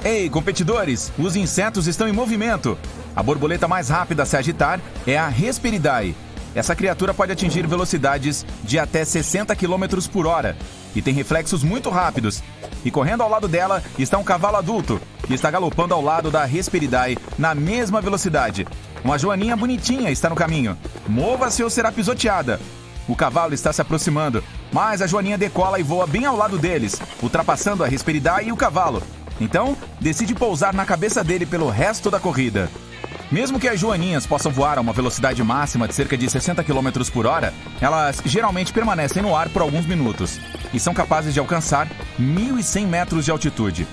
Ei, competidores, os insetos estão em movimento. A borboleta mais rápida a se agitar é a Hesperidae. Essa criatura pode atingir velocidades de até 60 km por hora e tem reflexos muito rápidos. E correndo ao lado dela está um cavalo adulto, que está galopando ao lado da Hesperidae na mesma velocidade. Uma joaninha bonitinha está no caminho. Mova-se ou será pisoteada. O cavalo está se aproximando, mas a joaninha decola e voa bem ao lado deles, ultrapassando a Hesperidae e o cavalo. Então, decide pousar na cabeça dele pelo resto da corrida. Mesmo que as joaninhas possam voar a uma velocidade máxima de cerca de 60 km por hora, elas geralmente permanecem no ar por alguns minutos e são capazes de alcançar 1.100 metros de altitude.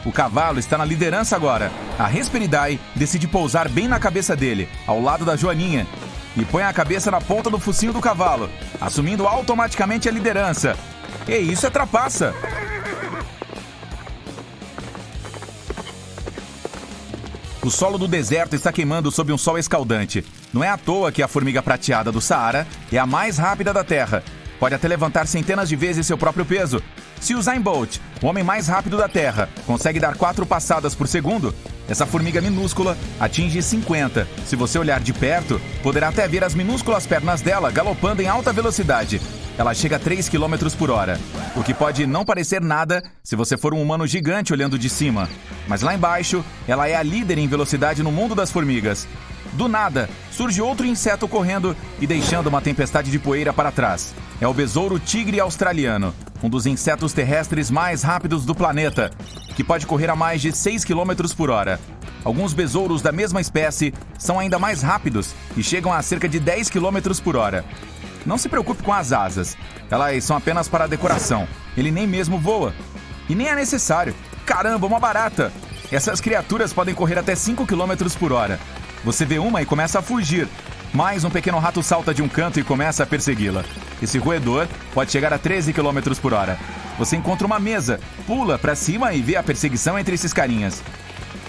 O cavalo está na liderança agora. A Hesperidae decide pousar bem na cabeça dele, ao lado da joaninha, e põe a cabeça na ponta do focinho do cavalo, assumindo automaticamente a liderança. E isso é trapaça! O solo do deserto está queimando sob um sol escaldante. Não é à toa que a formiga prateada do Saara é a mais rápida da Terra. Pode até levantar centenas de vezes seu próprio peso. Se o Usain Bolt, o homem mais rápido da Terra, consegue dar 4 passadas por segundo, essa formiga minúscula atinge 50. Se você olhar de perto, poderá até ver as minúsculas pernas dela galopando em alta velocidade. Ela chega a 3 km por hora, o que pode não parecer nada se você for um humano gigante olhando de cima. Mas lá embaixo, ela é a líder em velocidade no mundo das formigas. Do nada, surge outro inseto correndo e deixando uma tempestade de poeira para trás. É o besouro tigre australiano, um dos insetos terrestres mais rápidos do planeta, que pode correr a mais de 6 km por hora. Alguns besouros da mesma espécie são ainda mais rápidos e chegam a cerca de 10 km por hora. Não se preocupe com as asas, elas são apenas para decoração. Ele nem mesmo voa. E nem é necessário. Caramba, uma barata! Essas criaturas podem correr até 5 km por hora. Você vê uma e começa a fugir. Mas um pequeno rato salta de um canto e começa a persegui-la. Esse roedor pode chegar a 13 km por hora. Você encontra uma mesa, pula para cima e vê a perseguição entre esses carinhas.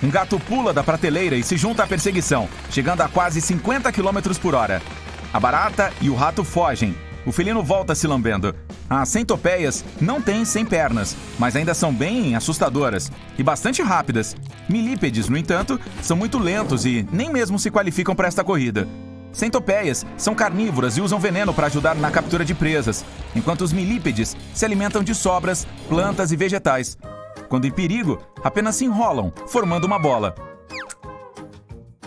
Um gato pula da prateleira e se junta à perseguição, chegando a quase 50 km por hora. A barata e o rato fogem. O felino volta se lambendo. As centopeias não têm 100 pernas, mas ainda são bem assustadoras e bastante rápidas. Milípedes, no entanto, são muito lentos e nem mesmo se qualificam para esta corrida. Centopeias são carnívoras e usam veneno para ajudar na captura de presas, enquanto os milípedes se alimentam de sobras, plantas e vegetais. Quando em perigo, apenas se enrolam, formando uma bola.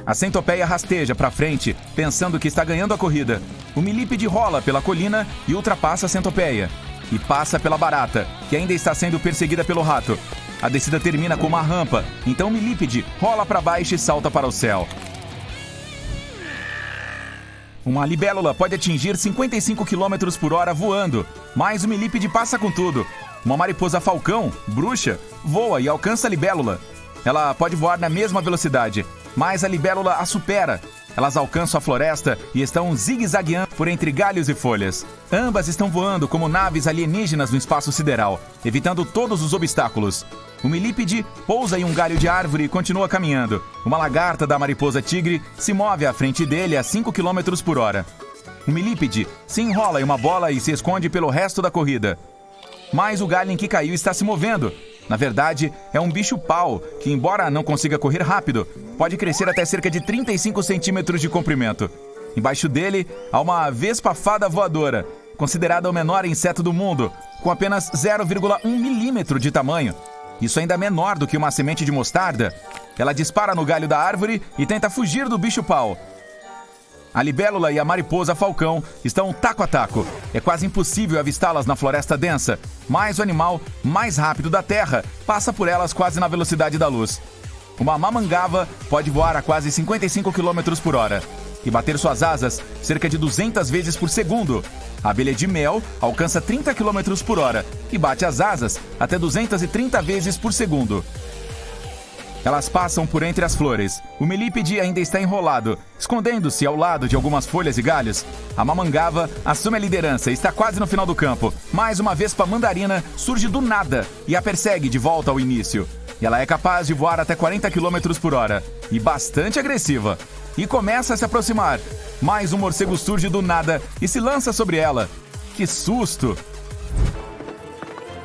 A centopeia rasteja para frente, pensando que está ganhando a corrida. O milípede rola pela colina e ultrapassa a centopeia. E passa pela barata, que ainda está sendo perseguida pelo rato. A descida termina com uma rampa, então o milípede rola para baixo e salta para o céu. Uma libélula pode atingir 55 km por hora voando, mas o milípede passa com tudo. Uma mariposa falcão, bruxa, voa e alcança a libélula. Ela pode voar na mesma velocidade, mas a libélula a supera. Elas alcançam a floresta e estão zigue-zagueando por entre galhos e folhas. Ambas estão voando como naves alienígenas no espaço sideral, evitando todos os obstáculos. O milípede pousa em um galho de árvore e continua caminhando. Uma lagarta da mariposa tigre se move à frente dele a 5 km por hora. O milípede se enrola em uma bola e se esconde pelo resto da corrida. Mas o galho em que caiu está se movendo. Na verdade, é um bicho-pau que, embora não consiga correr rápido, pode crescer até cerca de 35 centímetros de comprimento. Embaixo dele, há uma vespa-fada voadora, considerada o menor inseto do mundo, com apenas 0,1 milímetro de tamanho. Isso ainda é menor do que uma semente de mostarda. Ela dispara no galho da árvore e tenta fugir do bicho-pau. A libélula e a mariposa falcão estão taco a taco. É quase impossível avistá-las na floresta densa, mas o animal mais rápido da Terra passa por elas quase na velocidade da luz. Uma mamangava pode voar a quase 55 km por hora e bater suas asas cerca de 200 vezes por segundo. A abelha de mel alcança 30 km por hora e bate as asas até 230 vezes por segundo. Elas passam por entre as flores. O milípede ainda está enrolado, escondendo-se ao lado de algumas folhas e galhos. A mamangava assume a liderança e está quase no final do campo. Mais uma vespa mandarina surge do nada e a persegue de volta ao início. Ela é capaz de voar até 40 km por hora e bastante agressiva. E começa a se aproximar. Mais um morcego surge do nada e se lança sobre ela. Que susto!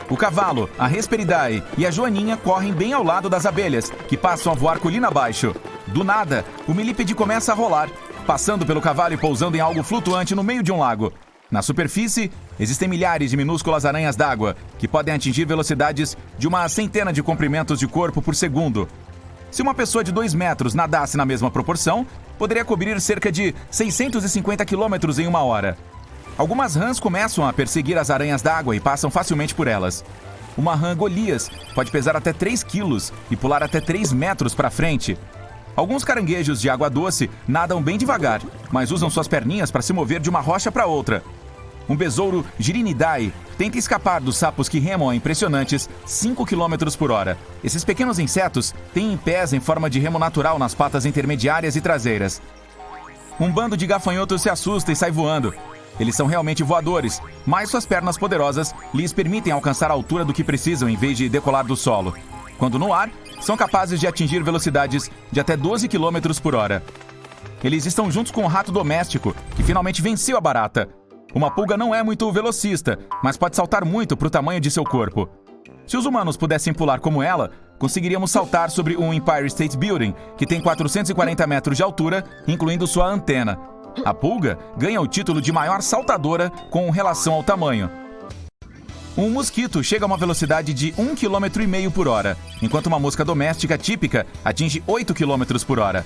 O cavalo, a Hesperidae e a Joaninha correm bem ao lado das abelhas, que passam a voar colina abaixo. Do nada, o milípede começa a rolar, passando pelo cavalo e pousando em algo flutuante no meio de um lago. Na superfície, existem milhares de minúsculas aranhas d'água, que podem atingir velocidades de uma centena de comprimentos de corpo por segundo. Se uma pessoa de 2 metros nadasse na mesma proporção, poderia cobrir cerca de 650 quilômetros em 1 hora. Algumas rãs começam a perseguir as aranhas d'água e passam facilmente por elas. Uma rã Golias pode pesar até 3 quilos e pular até 3 metros para frente. Alguns caranguejos de água doce nadam bem devagar, mas usam suas perninhas para se mover de uma rocha para outra. Um besouro Girinidae tenta escapar dos sapos que remam a impressionantes 5 km por hora. Esses pequenos insetos têm pés em forma de remo natural nas patas intermediárias e traseiras. Um bando de gafanhotos se assusta e sai voando. Eles são realmente voadores, mas suas pernas poderosas lhes permitem alcançar a altura do que precisam em vez de decolar do solo. Quando no ar, são capazes de atingir velocidades de até 12 km por hora. Eles estão juntos com o rato doméstico, que finalmente venceu a barata. Uma pulga não é muito velocista, mas pode saltar muito para o tamanho de seu corpo. Se os humanos pudessem pular como ela, conseguiríamos saltar sobre o Empire State Building, que tem 440 metros de altura, incluindo sua antena. A pulga ganha o título de maior saltadora com relação ao tamanho. Um mosquito chega a uma velocidade de 1,5 km por hora, enquanto uma mosca doméstica típica atinge 8 km por hora.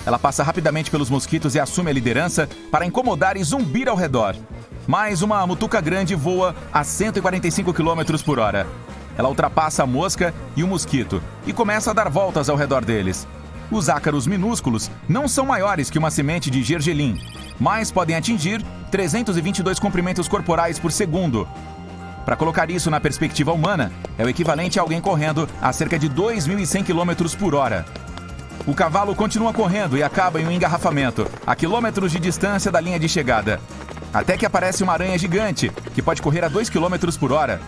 Ela passa rapidamente pelos mosquitos e assume a liderança para incomodar e zumbir ao redor. Mas uma mutuca grande voa a 145 km por hora. Ela ultrapassa a mosca e o mosquito e começa a dar voltas ao redor deles. Os ácaros minúsculos não são maiores que uma semente de gergelim, mas podem atingir 322 comprimentos corporais por segundo. Para colocar isso na perspectiva humana, é o equivalente a alguém correndo a cerca de 2.100 km por hora. O cavalo continua correndo e acaba em um engarrafamento, a quilômetros de distância da linha de chegada. Até que aparece uma aranha gigante, que pode correr a 2 km por hora.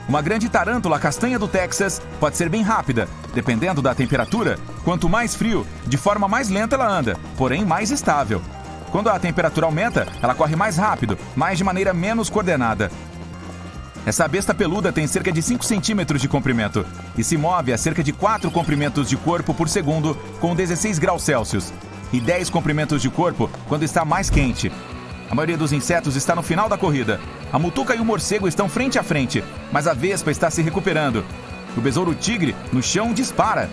Uma grande tarântula castanha do Texas pode ser bem rápida, dependendo da temperatura. Quanto mais frio, de forma mais lenta ela anda, porém mais estável. Quando a temperatura aumenta, ela corre mais rápido, mas de maneira menos coordenada. Essa besta peluda tem cerca de 5 centímetros de comprimento e se move a cerca de 4 comprimentos de corpo por segundo com 16 graus Celsius e 10 comprimentos de corpo quando está mais quente. A maioria dos insetos está no final da corrida. A mutuca e o morcego estão frente a frente, mas a vespa está se recuperando. O besouro tigre, no chão, dispara.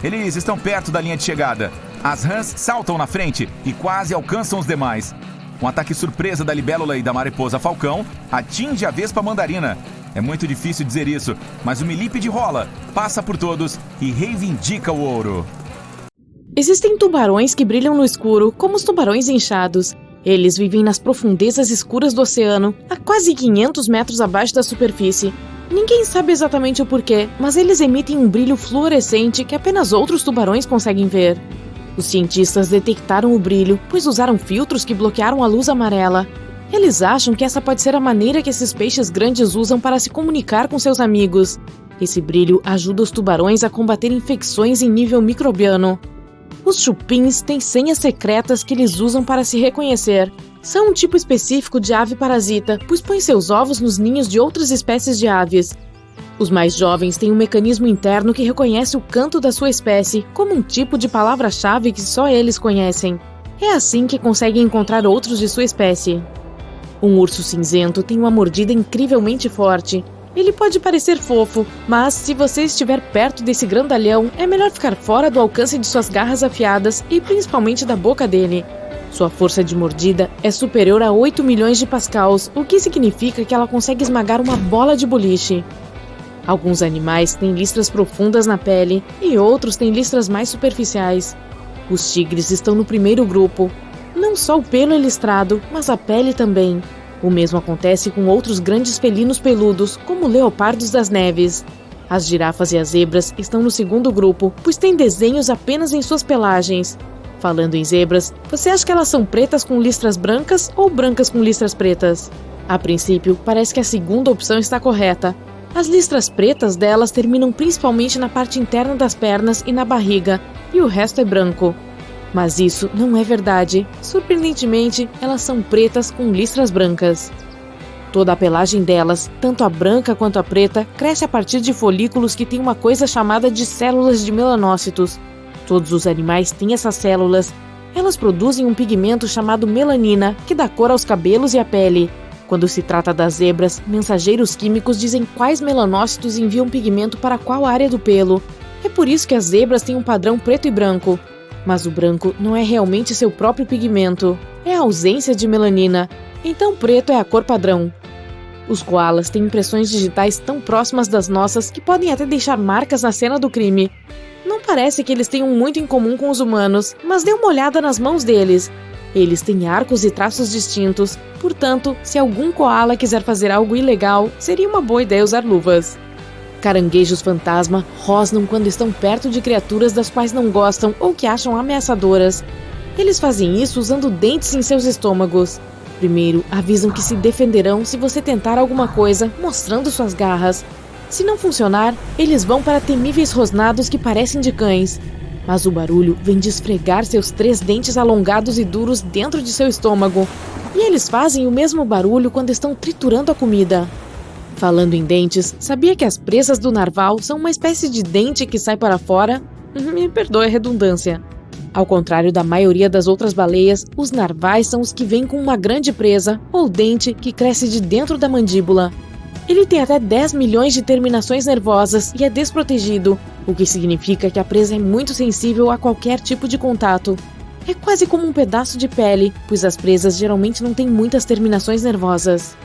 Eles estão perto da linha de chegada. As rãs saltam na frente e quase alcançam os demais. Um ataque surpresa da libélula e da mariposa falcão atinge a vespa mandarina. É muito difícil dizer isso, mas o milípede rola, passa por todos e reivindica o ouro. Existem tubarões que brilham no escuro, como os tubarões inchados. Eles vivem nas profundezas escuras do oceano, a quase 500 metros abaixo da superfície. Ninguém sabe exatamente o porquê, mas eles emitem um brilho fluorescente que apenas outros tubarões conseguem ver. Os cientistas detectaram o brilho, pois usaram filtros que bloquearam a luz amarela. Eles acham que essa pode ser a maneira que esses peixes grandes usam para se comunicar com seus amigos. Esse brilho ajuda os tubarões a combater infecções em nível microbiano. Os chupins têm senhas secretas que eles usam para se reconhecer. São um tipo específico de ave parasita, pois põem seus ovos nos ninhos de outras espécies de aves. Os mais jovens têm um mecanismo interno que reconhece o canto da sua espécie como um tipo de palavra-chave que só eles conhecem. É assim que conseguem encontrar outros de sua espécie. Um urso cinzento tem uma mordida incrivelmente forte. Ele pode parecer fofo, mas se você estiver perto desse grandalhão, é melhor ficar fora do alcance de suas garras afiadas e principalmente da boca dele. Sua força de mordida é superior a 8 milhões de pascals, o que significa que ela consegue esmagar uma bola de boliche. Alguns animais têm listras profundas na pele e outros têm listras mais superficiais. Os tigres estão no primeiro grupo. Não só o pelo é listrado, mas a pele também. O mesmo acontece com outros grandes felinos peludos, como leopardos das neves. As girafas e as zebras estão no segundo grupo, pois têm desenhos apenas em suas pelagens. Falando em zebras, você acha que elas são pretas com listras brancas ou brancas com listras pretas? A princípio, parece que a segunda opção está correta. As listras pretas delas terminam principalmente na parte interna das pernas e na barriga, e o resto é branco. Mas isso não é verdade. Surpreendentemente, elas são pretas com listras brancas. Toda a pelagem delas, tanto a branca quanto a preta, cresce a partir de folículos que têm uma coisa chamada de células de melanócitos. Todos os animais têm essas células. Elas produzem um pigmento chamado melanina, que dá cor aos cabelos e à pele. Quando se trata das zebras, mensageiros químicos dizem quais melanócitos enviam pigmento para qual área do pelo. É por isso que as zebras têm um padrão preto e branco. Mas o branco não é realmente seu próprio pigmento, é a ausência de melanina. Então preto é a cor padrão. Os koalas têm impressões digitais tão próximas das nossas que podem até deixar marcas na cena do crime. Não parece que eles tenham muito em comum com os humanos, mas dê uma olhada nas mãos deles. Eles têm arcos e traços distintos, portanto, se algum koala quiser fazer algo ilegal, seria uma boa ideia usar luvas. Caranguejos fantasma rosnam quando estão perto de criaturas das quais não gostam ou que acham ameaçadoras. Eles fazem isso usando dentes em seus estômagos. Primeiro, avisam que se defenderão se você tentar alguma coisa, mostrando suas garras. Se não funcionar, eles vão para temíveis rosnados que parecem de cães. Mas o barulho vem de esfregar seus 3 dentes alongados e duros dentro de seu estômago. E eles fazem o mesmo barulho quando estão triturando a comida. Falando em dentes, sabia que as presas do narval são uma espécie de dente que sai para fora? Me perdoe a redundância. Ao contrário da maioria das outras baleias, os narvais são os que vêm com uma grande presa, ou dente, que cresce de dentro da mandíbula. Ele tem até 10 milhões de terminações nervosas e é desprotegido, o que significa que a presa é muito sensível a qualquer tipo de contato. É quase como um pedaço de pele, pois as presas geralmente não têm muitas terminações nervosas.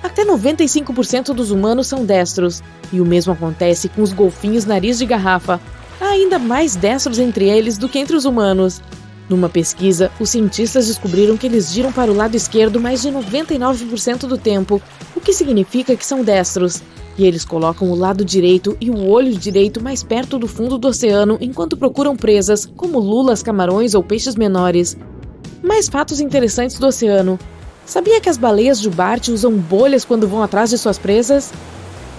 Até 95% dos humanos são destros, e o mesmo acontece com os golfinhos nariz de garrafa. Há ainda mais destros entre eles do que entre os humanos. Numa pesquisa, os cientistas descobriram que eles giram para o lado esquerdo mais de 99% do tempo, o que significa que são destros. E eles colocam o lado direito e o olho direito mais perto do fundo do oceano enquanto procuram presas, como lulas, camarões ou peixes menores. Mais fatos interessantes do oceano. Sabia que as baleias jubarte usam bolhas quando vão atrás de suas presas?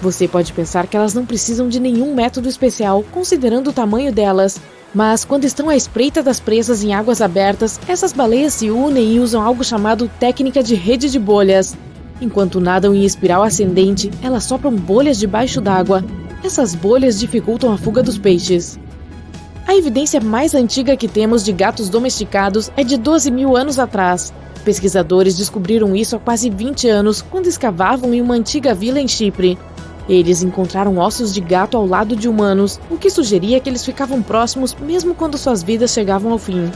Você pode pensar que elas não precisam de nenhum método especial, considerando o tamanho delas. Mas, quando estão à espreita das presas em águas abertas, essas baleias se unem e usam algo chamado técnica de rede de bolhas. Enquanto nadam em espiral ascendente, elas sopram bolhas debaixo d'água. Essas bolhas dificultam a fuga dos peixes. A evidência mais antiga que temos de gatos domesticados é de 12 mil anos atrás. Pesquisadores descobriram isso há quase 20 anos, quando escavavam em uma antiga vila em Chipre. Eles encontraram ossos de gato ao lado de humanos, o que sugeria que eles ficavam próximos mesmo quando suas vidas chegavam ao fim.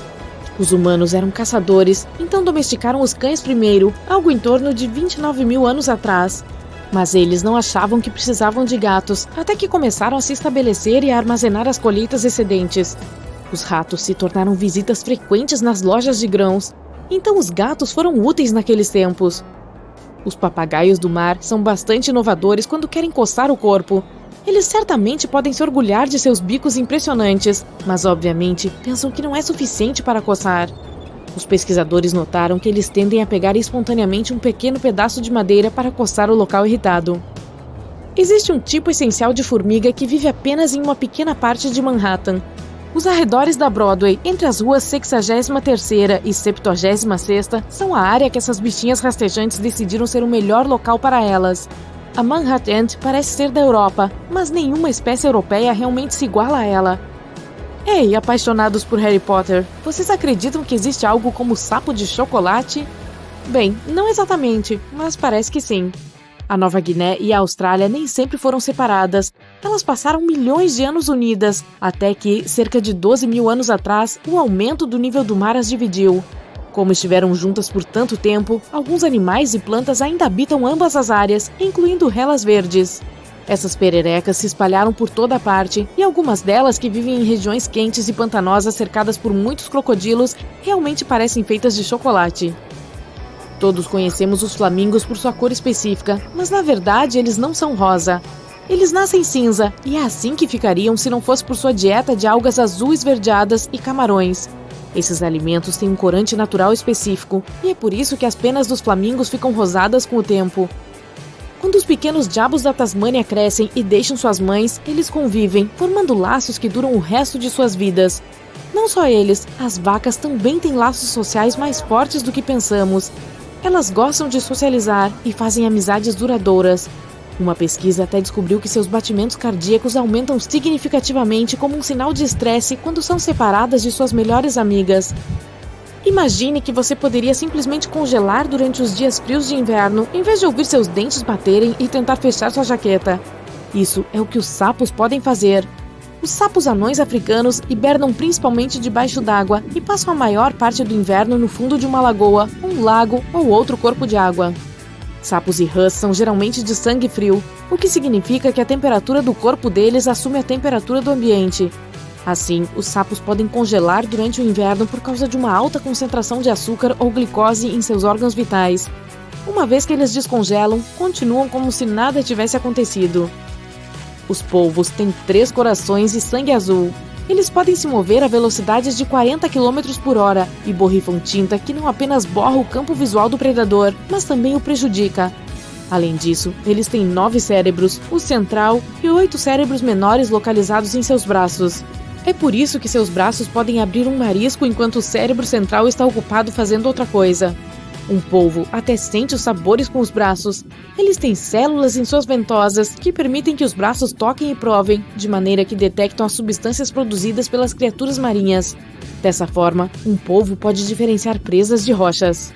Os humanos eram caçadores, então domesticaram os cães primeiro, algo em torno de 29 mil anos atrás. Mas eles não achavam que precisavam de gatos, até que começaram a se estabelecer e a armazenar as colheitas excedentes. Os ratos se tornaram visitas frequentes nas lojas de grãos, então os gatos foram úteis naqueles tempos. Os papagaios do mar são bastante inovadores quando querem coçar o corpo. Eles certamente podem se orgulhar de seus bicos impressionantes, mas obviamente pensam que não é suficiente para coçar. Os pesquisadores notaram que eles tendem a pegar espontaneamente um pequeno pedaço de madeira para coçar o local irritado. Existe um tipo essencial de formiga que vive apenas em uma pequena parte de Manhattan. Os arredores da Broadway, entre as ruas 63ª e 76ª, são a área que essas bichinhas rastejantes decidiram ser o melhor local para elas. A Manhattan Ant parece ser da Europa, mas nenhuma espécie europeia realmente se iguala a ela. Ei, apaixonados por Harry Potter, vocês acreditam que existe algo como sapo de chocolate? Bem, não exatamente, mas parece que sim. A Nova Guiné e a Austrália nem sempre foram separadas. Elas passaram milhões de anos unidas, até que, cerca de 12 mil anos atrás, o aumento do nível do mar as dividiu. Como estiveram juntas por tanto tempo, alguns animais e plantas ainda habitam ambas as áreas, incluindo relas verdes. Essas pererecas se espalharam por toda parte, e algumas delas, que vivem em regiões quentes e pantanosas cercadas por muitos crocodilos, realmente parecem feitas de chocolate. Todos conhecemos os flamingos por sua cor específica, mas na verdade eles não são rosa. Eles nascem cinza, e é assim que ficariam se não fosse por sua dieta de algas azul esverdeadas e camarões. Esses alimentos têm um corante natural específico, e é por isso que as penas dos flamingos ficam rosadas com o tempo. Quando os pequenos diabos da Tasmânia crescem e deixam suas mães, eles convivem, formando laços que duram o resto de suas vidas. Não só eles, as vacas também têm laços sociais mais fortes do que pensamos. Elas gostam de socializar e fazem amizades duradouras. Uma pesquisa até descobriu que seus batimentos cardíacos aumentam significativamente como um sinal de estresse quando são separadas de suas melhores amigas. Imagine que você poderia simplesmente congelar durante os dias frios de inverno, em vez de ouvir seus dentes baterem e tentar fechar sua jaqueta. Isso é o que os sapos podem fazer. Os sapos anões africanos hibernam principalmente debaixo d'água e passam a maior parte do inverno no fundo de uma lagoa, um lago ou outro corpo de água. Sapos e rãs são geralmente de sangue frio, o que significa que a temperatura do corpo deles assume a temperatura do ambiente. Assim, os sapos podem congelar durante o inverno por causa de uma alta concentração de açúcar ou glicose em seus órgãos vitais. Uma vez que eles descongelam, continuam como se nada tivesse acontecido. Os polvos têm 3 corações e sangue azul. Eles podem se mover a velocidades de 40 km por hora e borrifam tinta que não apenas borra o campo visual do predador, mas também o prejudica. Além disso, eles têm 9 cérebros, o central e 8 cérebros menores localizados em seus braços. É por isso que seus braços podem abrir um marisco enquanto o cérebro central está ocupado fazendo outra coisa. Um polvo até sente os sabores com os braços. Eles têm células em suas ventosas que permitem que os braços toquem e provem, de maneira que detectam as substâncias produzidas pelas criaturas marinhas. Dessa forma, um polvo pode diferenciar presas de rochas.